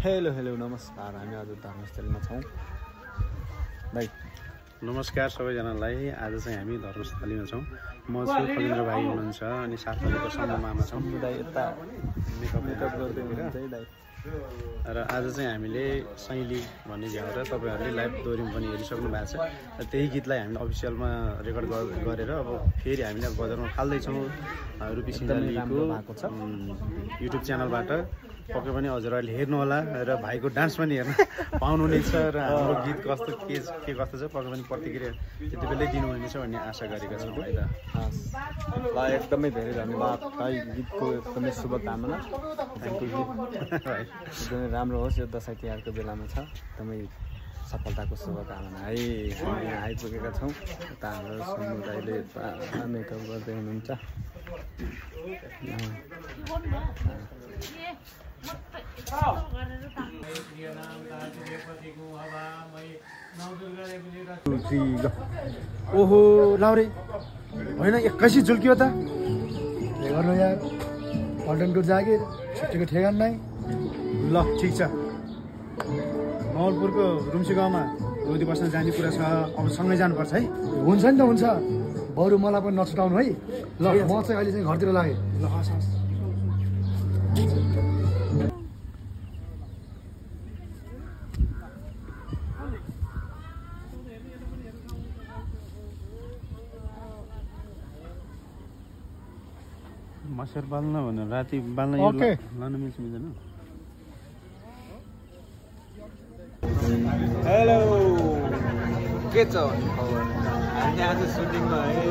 Hello hello नमस्कार, हामी आज धर्मस्थलीमा छौँ। भाइ नमस्कार सबैजनालाई। आज चाहिँ हामी धर्मस्थलीमा छौँ। म चाहिँ खगेन्द्र भाइ हुनुहुन्छ अनि साथीहरूको समूहमा छौँ। दाइ यता मेकअप गर्दै हुनुहुन्छ है दाइ। र आज चाहिँ हामीले शैली भन्ने भ्याउँदा तपाईँहरूले लाइभ दोहोऱ्यौँ पनि हेरिसक्नु भएको छ। र त्यही गीतलाई हामीले अफिसियलमा रेकर्ड गरेर अब फेरि हामीले बजारमा फाल्दैछौँ। रुपी सिंगालीको युट्युब च्यानलबाट पक्कै पनि हजुरहरूले हेर्नुहोला र भाइको डान्स पनि हेर्न पाउनुहुनेछ। र हाम्रो गीत कस्तो के कस्तो छ पक्कै पनि प्रतिक्रिया त्यति बेलै दिनुहुनेछ भन्ने आशा गरेका छौँ है त। ल एकदमै धेरै धन्यवाद भाइ, गीतको एकदमै शुभकामना। गीत एकदमै राम्रो होस्, यो दसैँ तिहारको बेलामा छ, एकदमै सफलताको शुभकामना है। हामी यहाँ आइपुगेका छौँ। यता हाम्रो समुदायले मेकअप गर्दै हुनुहुन्छ। ओहो लाउरे होइन, एक्कासी झुल्कियो त के गर्नु यार, पल्टनको जागिर छुट्टीको ठेगान नै। ल ठिक छ, नवलपुरको रुम्सी गाउँमा रोटी बस्न जाने कुरा छ, अब सँगै जानुपर्छ है। हुन्छ नि त हुन्छ, बरु मलाई पनि नछुटाउनु है। ल म चाहिँ अहिले चाहिँ घरतिर लागेँ। ल हस् हस्। मसेर बाल्न भनेर राति बाल्न लान मिल्छ मिल्दैन? हेलो, के छ खबर? हामी आज सुटिङमा है।